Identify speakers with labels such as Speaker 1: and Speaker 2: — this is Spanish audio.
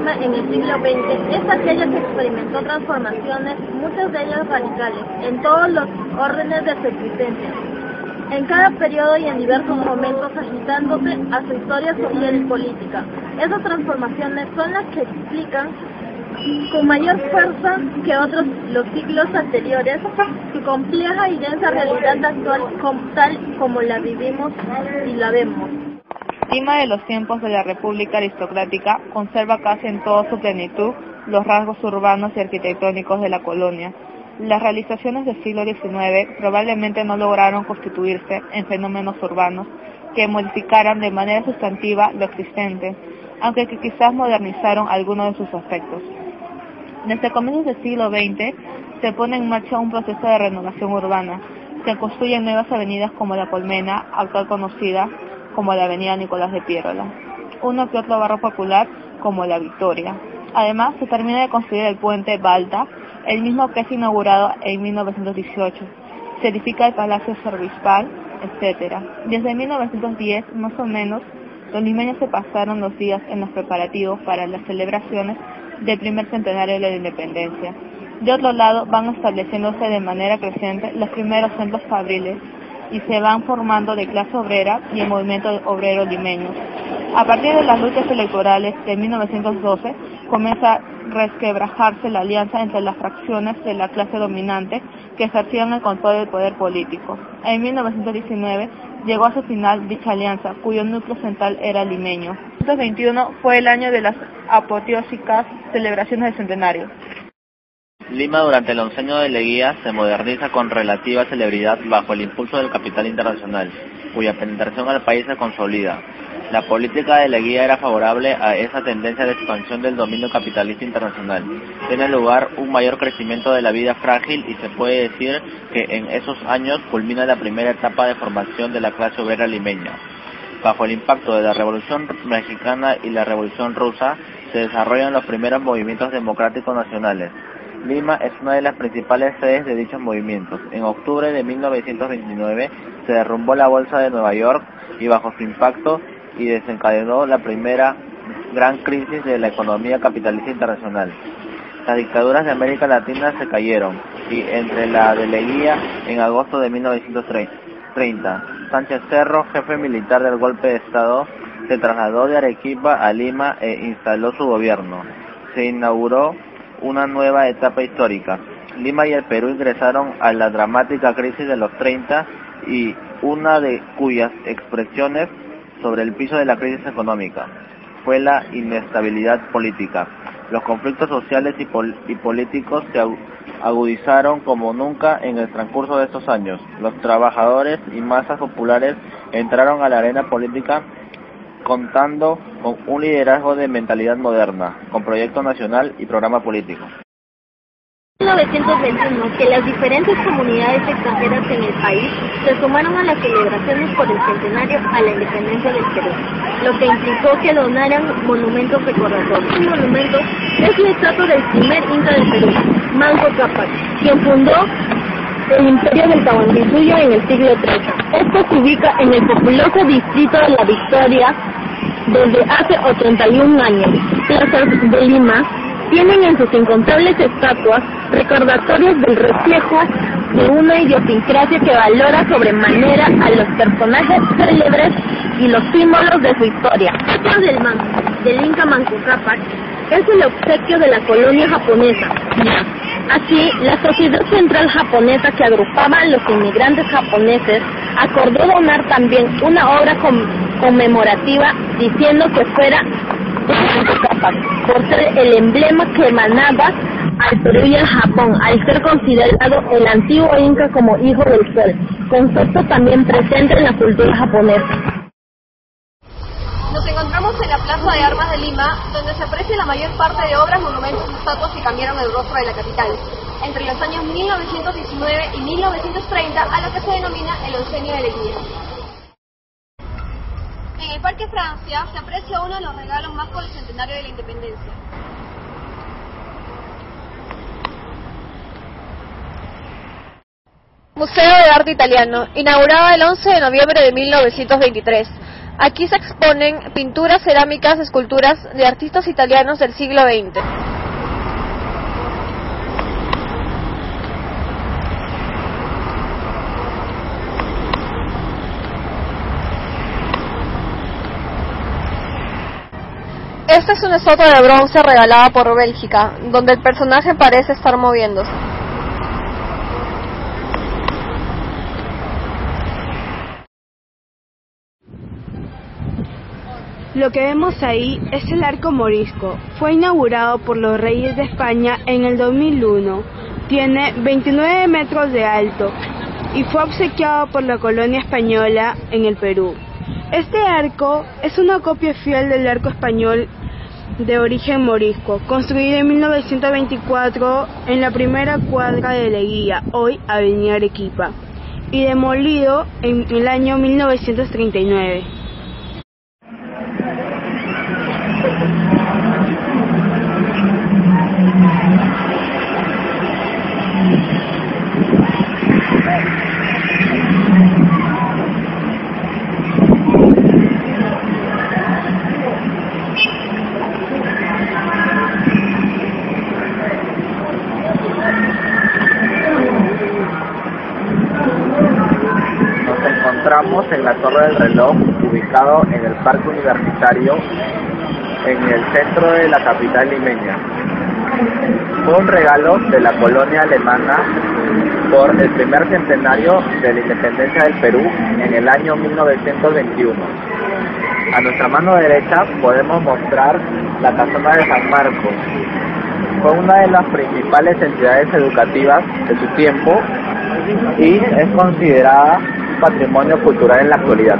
Speaker 1: Lima en el siglo XX es aquella que experimentó transformaciones, muchas de ellas radicales, en todos los órdenes de su existencia, en cada periodo y en diversos momentos agitándose a su historia social y política. Esas transformaciones son las que explican con mayor fuerza que otros los siglos anteriores su compleja y densa realidad actual tal como la vivimos y la vemos.
Speaker 2: Lima de los tiempos de la República aristocrática conserva casi en toda su plenitud los rasgos urbanos y arquitectónicos de la colonia. Las realizaciones del siglo XIX probablemente no lograron constituirse en fenómenos urbanos que modificaran de manera sustantiva lo existente, aunque que quizás modernizaron algunos de sus aspectos. Desde comienzos del siglo XX se pone en marcha un proceso de renovación urbana. Se construyen nuevas avenidas como la Colmena, actual conocida como la avenida Nicolás de Piérola, uno que otro barrio popular como la Victoria. Además, se termina de construir el puente Balta, el mismo que es inaugurado en 1918. Se edifica el Palacio Arzobispal, etc. Desde 1910, más o menos, los limeños se pasaron los días en los preparativos para las celebraciones del primer centenario de la independencia. De otro lado, van estableciéndose de manera creciente los primeros centros fabriles y se van formando de clase obrera y el movimiento obrero limeño. A partir de las luchas electorales de 1912, comienza a resquebrajarse la alianza entre las fracciones de la clase dominante que ejercían el control del poder político. En 1919 llegó a su final dicha alianza, cuyo núcleo central era limeño. 1921 fue el año de las apoteósicas celebraciones del centenario.
Speaker 3: Lima durante el oncenio de Leguía se moderniza con relativa celebridad bajo el impulso del capital internacional, cuya penetración al país se consolida. La política de Leguía era favorable a esa tendencia de expansión del dominio capitalista internacional. Tiene lugar un mayor crecimiento de la vida frágil y se puede decir que en esos años culmina la primera etapa de formación de la clase obrera limeña. Bajo el impacto de la Revolución Mexicana y la Revolución Rusa se desarrollan los primeros movimientos democráticos nacionales. Lima es una de las principales sedes de dichos movimientos. En octubre de 1929 se derrumbó la Bolsa de Nueva York y bajo su impacto y desencadenó la primera gran crisis de la economía capitalista internacional. Las dictaduras de América Latina se cayeron y entre la de Leguía en agosto de 1930, Sánchez Cerro, jefe militar del golpe de Estado, se trasladó de Arequipa a Lima e instaló su gobierno. Se inauguró una nueva etapa histórica. Lima y el Perú ingresaron a la dramática crisis de los 30 y una de cuyas expresiones sobre el piso de la crisis económica fue la inestabilidad política. Los conflictos sociales y políticos se agudizaron como nunca en el transcurso de estos años. Los trabajadores y masas populares entraron a la arena política contando con un liderazgo de mentalidad moderna, con proyecto nacional y programa político.
Speaker 1: En 1921, que las diferentes comunidades extranjeras en el país se sumaron a las celebraciones por el centenario a la independencia del Perú, lo que implicó que donaran monumentos recordatorios. Un monumento es la estatua del primer inca del Perú, Manco Cápac, quien fundó el imperio del Tahuantinsuyo en el siglo XIII. Esto se ubica en el populoso distrito de La Victoria desde hace 81 años. Plazas de Lima tienen en sus incontables estatuas recordatorios del reflejo de una idiosincrasia que valora sobremanera a los personajes célebres y los símbolos de su historia. El del Inca Manco Cápac es el obsequio de la colonia japonesa. Así, la Sociedad Central Japonesa, que agrupaba a los inmigrantes japoneses, acordó donar también una obra conmemorativa diciendo que fuera por ser el emblema que emanaba al Perú y al Japón, al ser considerado el antiguo Inca como hijo del sol, concepto también presente en la cultura japonesa.
Speaker 4: Nos encontramos en la Plaza de Armas de Lima, donde se aprecia la mayor parte de obras, monumentos y estatuas que cambiaron el rostro de la capital, entre los años 1919 y 1930, a lo que se denomina el oncenio de Leguía. En el Parque Francia se aprecia uno de los regalos más por el centenario de la independencia. Museo de Arte Italiano, inaugurado el 11 de noviembre de 1923. Aquí se exponen pinturas, cerámicas, esculturas de artistas italianos del siglo XX. Esta es una estatua de bronce regalada por Bélgica, donde el personaje parece estar moviéndose.
Speaker 5: Lo que vemos ahí es el Arco Morisco. Fue inaugurado por los reyes de España en el 2001. Tiene 29 metros de alto y fue obsequiado por la colonia española en el Perú. Este arco es una copia fiel del arco español de origen morisco, construido en 1924 en la primera cuadra de Leguía, hoy Avenida Arequipa, y demolido en el año 1939.
Speaker 3: Encontramos en la Torre del Reloj, ubicado en el Parque Universitario, en el centro de la capital limeña. Fue un regalo de la colonia alemana por el primer centenario de la independencia del Perú en el año 1921. A nuestra mano derecha podemos mostrar la Casona de San Marcos. Fue una de las principales entidades educativas de su tiempo y es considerada patrimonio cultural en la actualidad.